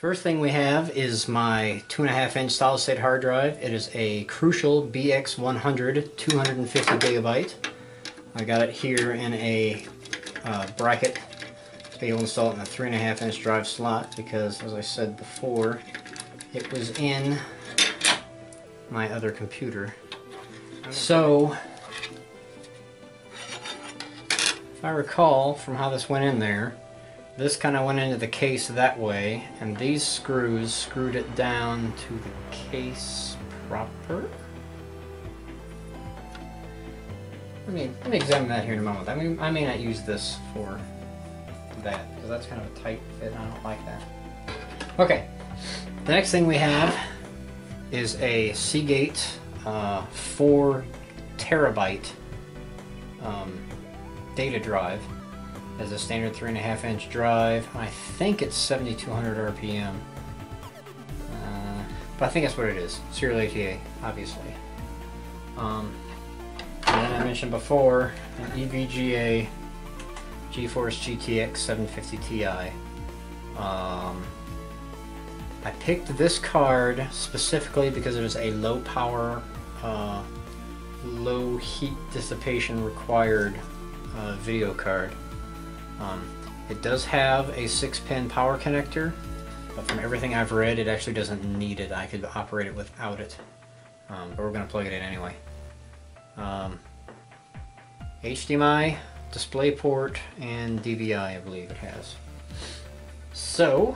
First thing we have is my 2.5-inch solid state hard drive. It is a Crucial BX100 250 gigabyte. I got it here in a bracket to be able to install it in a 3.5-inch drive slot because, as I said before, it was in my other computer. So, if I recall from how this went in there, this kind of went into the case that way, and these screws screwed it down to the case proper. Let me examine that here in a moment. I may not use this for that, because that's kind of a tight fit and I don't like that. Okay, the next thing we have is a Seagate 4 terabyte data drive. As a standard 3.5-inch drive. I think it's 7,200 RPM. But I think that's what it is. Serial ATA, obviously. And then I mentioned before, an EVGA GeForce GTX 750 Ti. I picked this card specifically because it is a low power, low heat dissipation required video card. It does have a 6-pin power connector, but from everything I've read, it actually doesn't need it. I could operate it without it, but we're going to plug it in anyway. HDMI, DisplayPort, and DVI, I believe it has. So,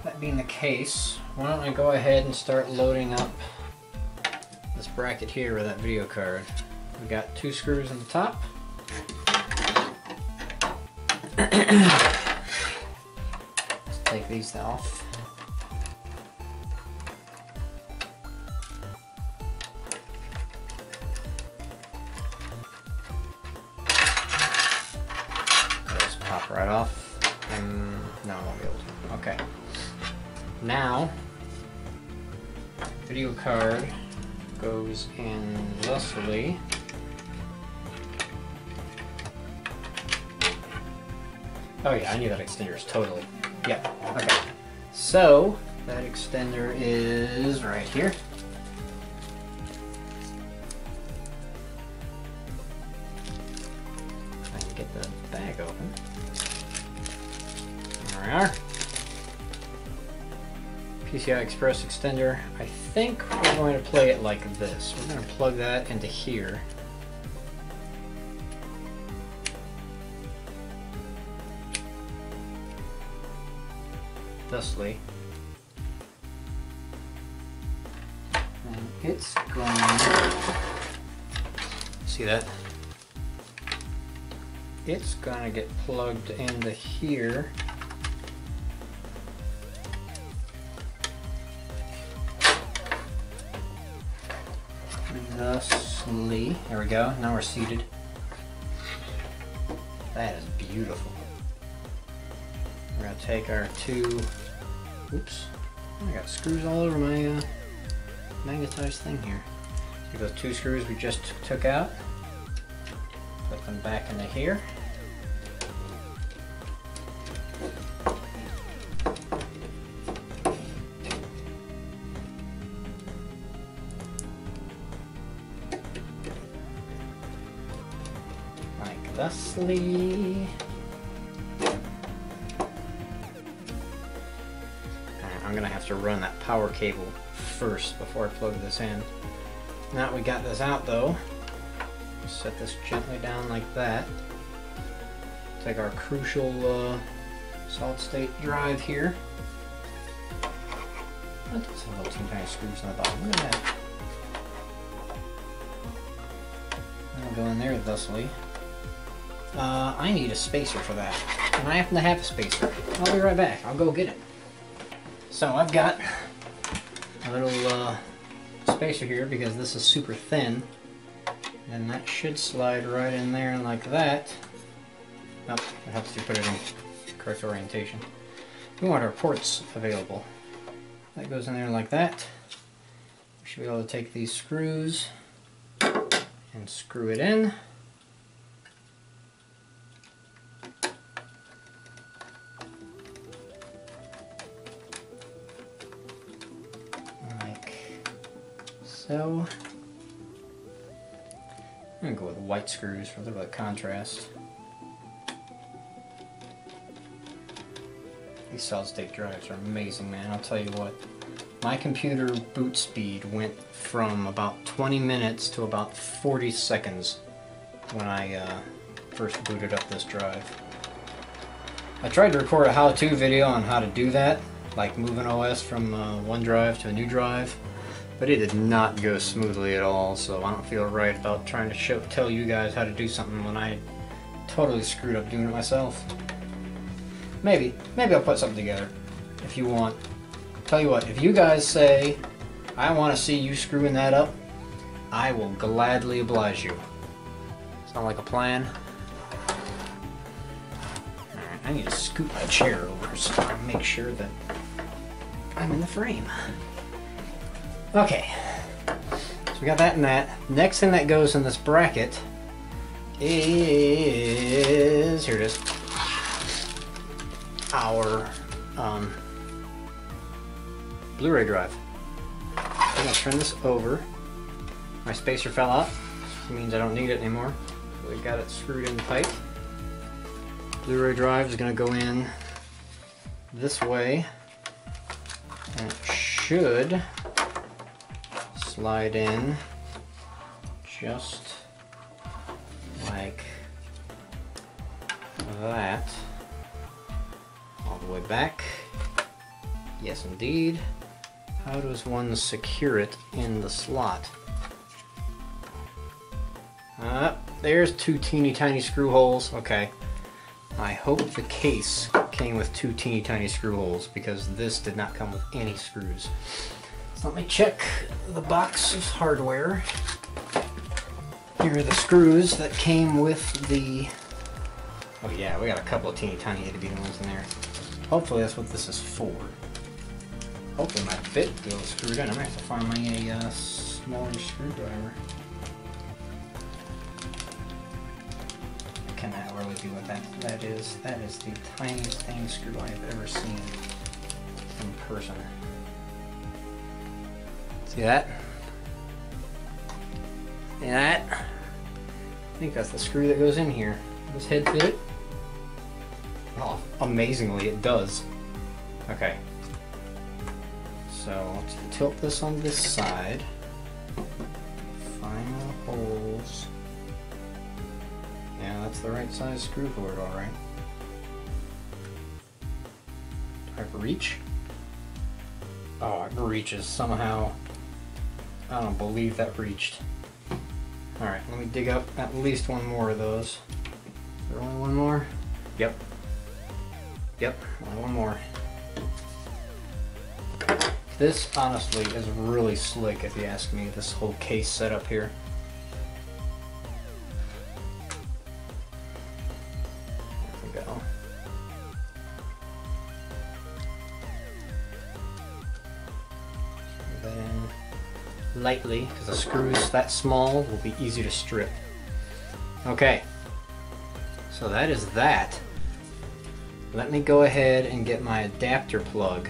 that being the case, why don't I go ahead and start loading up this bracket here with that video card. We got 2 screws on the top. Let's take these off. Just pop right off. No, I won't be able to. Okay. Now, video card goes in thusly. Oh yeah, I knew that extender is totally. Yep, okay. So, that extender is right here. I can get the bag open. There we are. PCI Express extender. I think we're going to play it like this. We're going to plug that into here. Thusly, and it's going to, see that? It's going to get plugged into here. Thusly, there we go, now we're seated. That is beautiful. We're going to take our 2, oops, I got screws all over my magnetized thing here. Take those 2 screws we just took out, put them back into here. Like thusly. I'm going to have to run that power cable first before I plug this in. Now that we got this out though, set this gently down like that. Take our Crucial solid state drive here. That does have little tiny screws on the bottom. Look at that. That'll go in there thusly. I need a spacer for that, and I happen to have a spacer. I'll be right back. I'll go get it. So I've got a little spacer here because this is super thin, and that should slide right in there like that. Oh, it helps you put it in correct orientation. We want our ports available. That goes in there like that. We should be able to take these screws and screw it in. So I'm gonna go with white screws for a little bit of contrast. These solid state drives are amazing, man. I'll tell you what. My computer boot speed went from about 20 minutes to about 40 seconds when I first booted up this drive. I tried to record a how-to video on how to do that, like move an OS from one drive to a new drive, but it did not go smoothly at all, so I don't feel right about trying to tell you guys how to do something when I totally screwed up doing it myself. Maybe I'll put something together if you want. Tell you what, if you guys say, I want to see you screwing that up, I will gladly oblige you. Sound like a plan? Alright, I need to scoot my chair over so I can make sure that I'm in the frame. Okay, so we got that and that. Next thing that goes in this bracket is, here it is, our Blu-ray drive. I'm going to turn this over. My spacer fell out, which means I don't need it anymore. So we got it screwed in tight. Blu-ray drive is going to go in this way, and it should slide in just like that, all the way back. Yes, indeed. How does one secure it in the slot? There's two teeny tiny screw holes. Okay. I hope the case came with two teeny tiny screw holes because this did not come with any screws. So let me check the box of hardware. Here are the screws that came with the... Oh yeah, we got a couple of teeny tiny itty bitty ones in there. Hopefully that's what this is for. Hopefully my bit will be able to screw it in. I'm going to have to find me a smaller screwdriver. I cannot really do what that is. That is the tiniest thing screw I have ever seen in person. See that? See that? I think that's the screw that goes in here. Does this head fit it? Oh, amazingly it does. Okay. So let's tilt this on this side. Find the holes. Yeah, that's the right size screw for it, alright. Do I have to reach? Oh, it reaches somehow. I don't believe that reached. Alright, let me dig up at least one more of those. Is there only one more? Yep. Yep, only one more. This, honestly, is really slick if you ask me, this whole case setup here. There we go. Screw that in lightly, because the screws that small will be easy to strip. Okay, so that is that. Let me go ahead and get my adapter plug.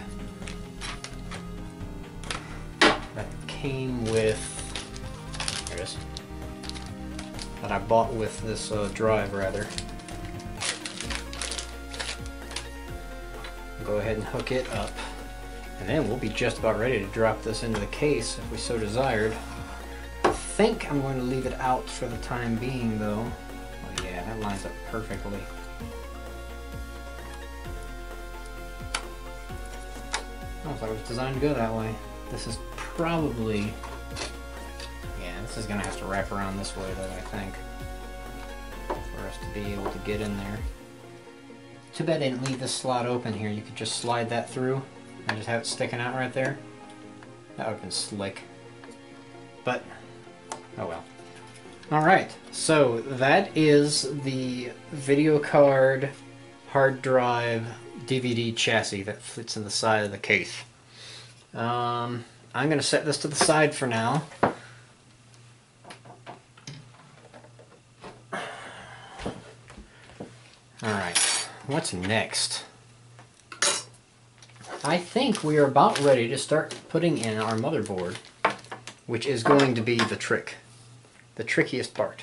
Came with, there it is, that I bought with this drive rather. Go ahead and hook it up, and then we'll be just about ready to drop this into the case if we so desired. I think I'm going to leave it out for the time being though. Oh yeah, that lines up perfectly. I thought it was designed to go that way. This is probably, yeah, this is gonna have to wrap around this way though, I think, for us to be able to get in there. Too bad I didn't leave this slot open here. You could just slide that through and just have it sticking out right there. That would have been slick. But, oh well. Alright, so that is the video card, hard drive, DVD chassis that fits in the side of the case. I'm going to set this to the side for now. Alright, what's next? I think we are about ready to start putting in our motherboard. which is going to be the trick. The trickiest part.